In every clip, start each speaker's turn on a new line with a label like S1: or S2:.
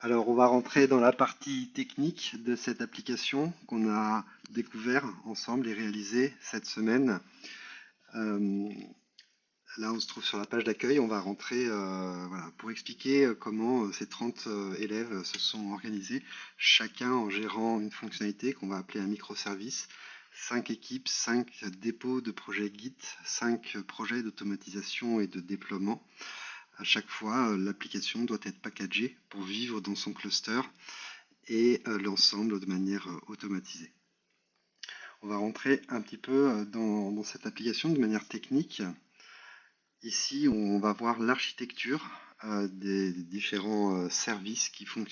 S1: Alors, on va rentrer dans la partie technique de cette application qu'on a découvert ensemble et réalisé cette semaine. Euh, Là, on se trouve sur la page d'accueil. On va rentrer voilà, pour expliquer comment ces 30 élèves se sont organisés, chacun en gérant une fonctionnalité qu'on va appeler un microservice. 5 équipes, 5 dépôts de projets Git, 5 projets d'automatisation et de déploiement. À chaque fois, l'application doit être packagée pour vivre dans son cluster et l'ensemble de manière automatisée. On va rentrer un petit peu dans cette application de manière technique. Ici, on va voir l'architecture des différents services qui font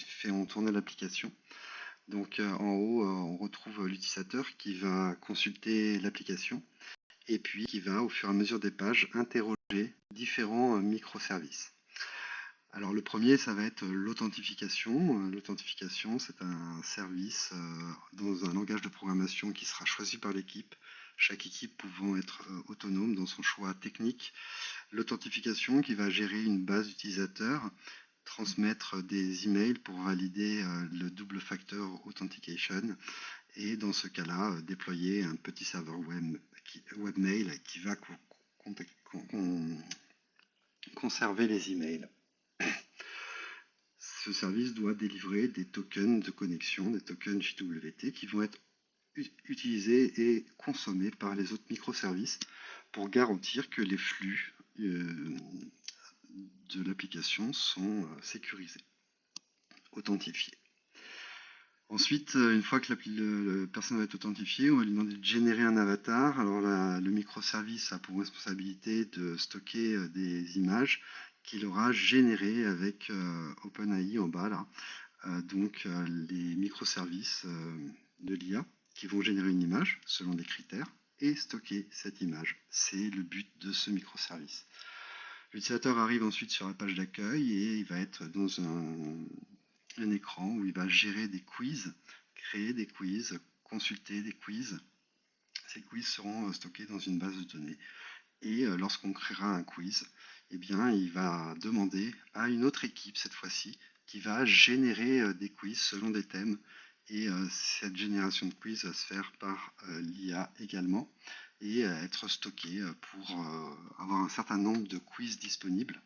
S1: tourner l'application. Donc en haut, on retrouve l'utilisateur qui va consulter l'application et puis qui va, au fur et à mesure des pages, interroger différents microservices. Alors le premier, ça va être l'authentification. L'authentification, c'est un service dans un langage de programmation qui sera choisi par l'équipe, chaque équipe pouvant être autonome dans son choix technique. L'authentification qui va gérer une base d'utilisateurs, transmettre des emails pour valider le double factor authentication et dans ce cas-là, déployer un petit serveur webmail qui va conserver les emails. Ce service doit délivrer des tokens de connexion, des tokens JWT qui vont être utilisés et consommés par les autres microservices pour garantir que les flux de l'application sont sécurisés, authentifiés. Ensuite, une fois que la personne va être authentifiée, on va lui demander de générer un avatar. Alors le microservice a pour responsabilité de stocker des images qu'il aura générées avec OpenAI en bas là. Donc les microservices de l'IA qui vont générer une image selon des critères et stocker cette image. C'est le but de ce microservice. L'utilisateur arrive ensuite sur la page d'accueil et il va être dans un écran où il va gérer des quiz, créer des quiz, consulter des quiz. Ces quiz seront stockés dans une base de données. Et lorsqu'on créera un quiz, eh bien, il va demander à une autre équipe, cette fois-ci, qui va générer des quiz selon des thèmes. Et cette génération de quiz va se faire par l'IA également et être stockée pour avoir un certain nombre de quiz disponibles.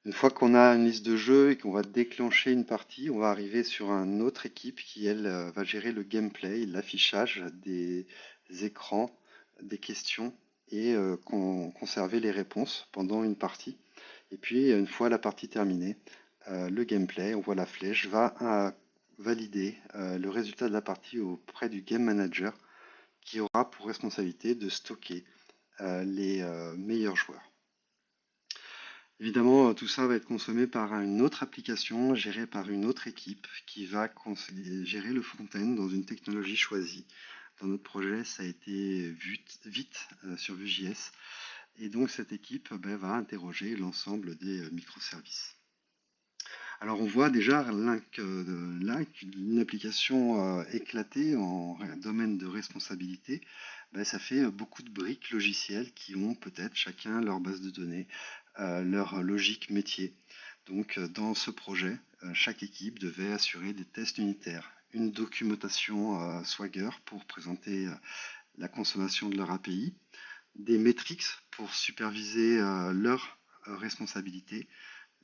S1: Une fois qu'on a une liste de jeux et qu'on va déclencher une partie, on va arriver sur une autre équipe qui, elle, va gérer le gameplay, l'affichage des écrans, des questions et conserver les réponses pendant une partie. Et puis, une fois la partie terminée, le gameplay, on voit la flèche, va valider le résultat de la partie auprès du game manager qui aura pour responsabilité de stocker les meilleurs joueurs. Évidemment, tout ça va être consommé par une autre application gérée par une autre équipe qui va gérer le front-end dans une technologie choisie. Dans notre projet, ça a été vite sur Vue.js. Et donc cette équipe va interroger l'ensemble des microservices. Alors on voit déjà là qu'une application éclatée en domaine de responsabilité, ça fait beaucoup de briques logicielles qui ont peut-être chacun leur base de données, leur logique métier. Donc dans ce projet, chaque équipe devait assurer des tests unitaires, une documentation Swagger pour présenter la consommation de leur API, des metrics pour superviser leur responsabilité.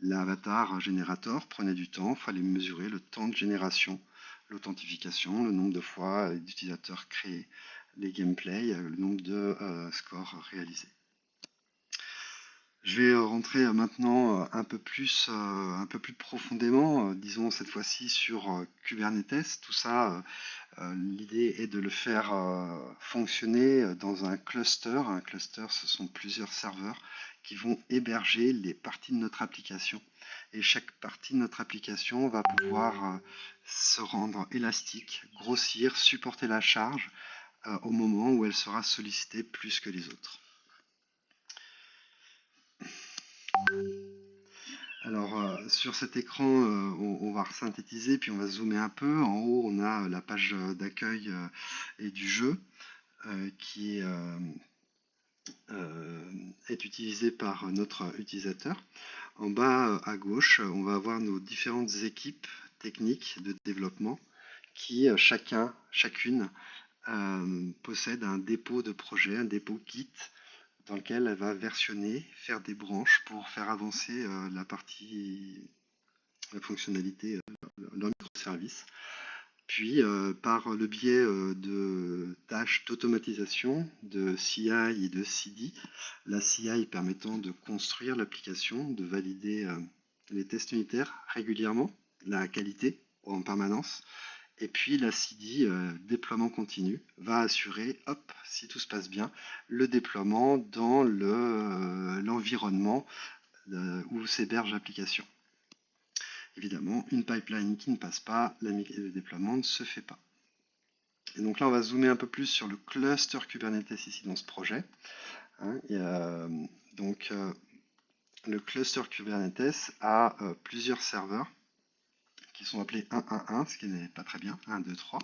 S1: L'avatar générateur prenait du temps, il fallait mesurer le temps de génération, l'authentification, le nombre de fois d'utilisateurs créés, les gameplays, le nombre de scores réalisés. Je vais rentrer maintenant un peu plus profondément, disons cette fois-ci sur Kubernetes. Tout ça, l'idée est de le faire fonctionner dans un cluster. Un cluster, ce sont plusieurs serveurs qui vont héberger les parties de notre application. Et chaque partie de notre application va pouvoir se rendre élastique, grossir, supporter la charge au moment où elle sera sollicitée plus que les autres. Alors sur cet écran, on va synthétiser puis on va zoomer un peu. En haut, on a la page d'accueil et du jeu qui est est utilisé par notre utilisateur. En bas à gauche, on va avoir nos différentes équipes techniques de développement qui chacune possède un dépôt de projet, un dépôt Git, dans lequel elle va versionner, faire des branches pour faire avancer la fonctionnalité, leur microservice. Puis, par le biais de tâches d'automatisation, de CI et de CD, la CI permettant de construire l'application, de valider les tests unitaires régulièrement, la qualité en permanence, et puis la CD, déploiement continu, va assurer, hop, si tout se passe bien, le déploiement dans l'environnement où s'héberge l'application. Évidemment, une pipeline qui ne passe pas, le déploiement ne se fait pas. Et donc là, on va zoomer un peu plus sur le cluster Kubernetes ici dans ce projet. Le cluster Kubernetes a plusieurs serveurs qui sont appelés 1.1.1, ce qui n'est pas très bien, 1, 2, 3.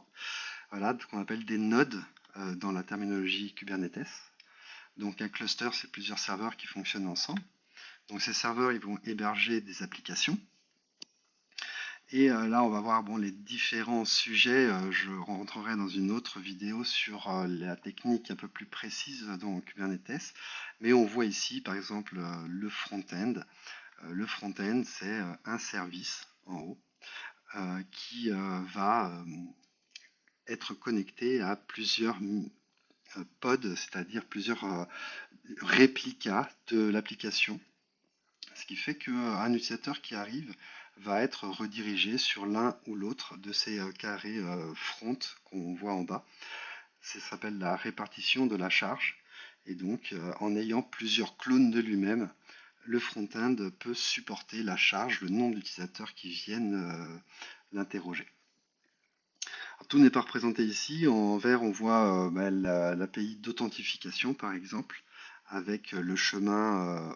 S1: Voilà, qu'on appelle des nodes dans la terminologie Kubernetes. Donc un cluster, c'est plusieurs serveurs qui fonctionnent ensemble. Donc ces serveurs, ils vont héberger des applications. Et là, on va voir les différents sujets. Je rentrerai dans une autre vidéo sur la technique un peu plus précise dans Kubernetes. Mais on voit ici, par exemple, le front-end. Le front-end, c'est un service en haut qui va être connecté à plusieurs pods, c'est-à-dire plusieurs réplicas de l'application. Ce qui fait qu'un utilisateur qui arrive va être redirigé sur l'un ou l'autre de ces carrés front qu'on voit en bas. Ça s'appelle la répartition de la charge. Et donc, en ayant plusieurs clones de lui-même, le front-end peut supporter la charge, le nombre d'utilisateurs qui viennent l'interroger. Tout n'est pas représenté ici. En vert, on voit l'API d'authentification, par exemple, avec le chemin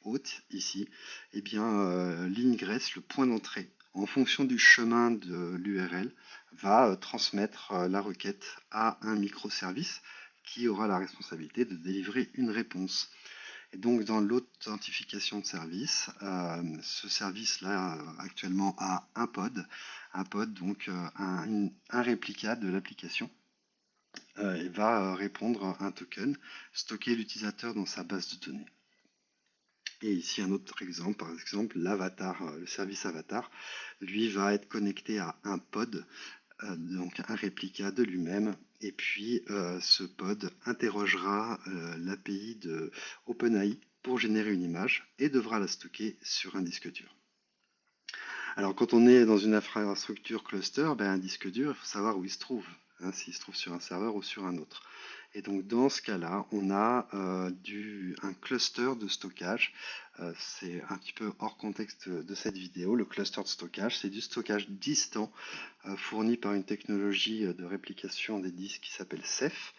S1: /hôte ici. Eh bien, l'ingress, le point d'entrée, en fonction du chemin de l'URL, va transmettre la requête à un microservice qui aura la responsabilité de délivrer une réponse. Et donc, dans l'authentification de service, ce service-là, actuellement, a un pod, donc un réplica de l'application, et va répondre à un token, stocker l'utilisateur dans sa base de données. Et ici, un autre exemple, par exemple, l'avatar, le service avatar, lui va être connecté à un pod, donc un réplica de lui-même, et puis ce pod interrogera l'API de OpenAI pour générer une image et devra la stocker sur un disque dur. Alors quand on est dans une infrastructure cluster, un disque dur, il faut savoir où il se trouve, s'il se trouve sur un serveur ou sur un autre. Et donc dans ce cas-là, on a un cluster de stockage. C'est un petit peu hors contexte de cette vidéo. Le cluster de stockage, c'est du stockage distant fourni par une technologie de réplication des disques qui s'appelle Ceph.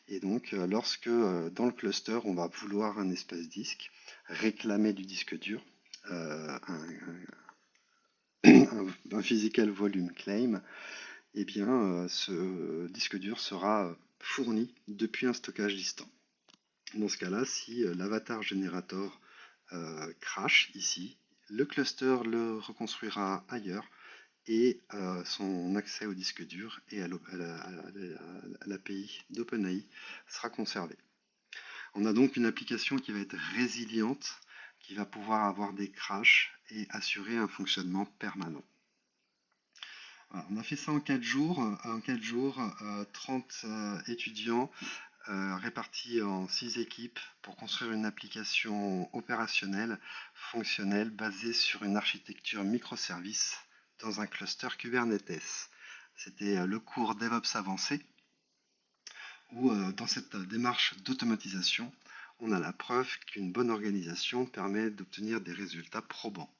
S1: Et donc lorsque dans le cluster, on va vouloir un espace disque, réclamer du disque dur, un physical volume claim, eh bien, ce disque dur sera fourni depuis un stockage distant. Dans ce cas-là, si l'avatar generator crash ici, le cluster le reconstruira ailleurs et son accès au disque dur et à l'API d'OpenAI sera conservé. On a donc une application qui va être résiliente, qui va pouvoir avoir des crashs et assurer un fonctionnement permanent. Voilà, on a fait ça en 4 jours. En 4 jours, 30 étudiants répartis en 6 équipes pour construire une application opérationnelle, fonctionnelle, basée sur une architecture microservice dans un cluster Kubernetes. C'était le cours DevOps avancé, où dans cette démarche d'automatisation, on a la preuve qu'une bonne organisation permet d'obtenir des résultats probants.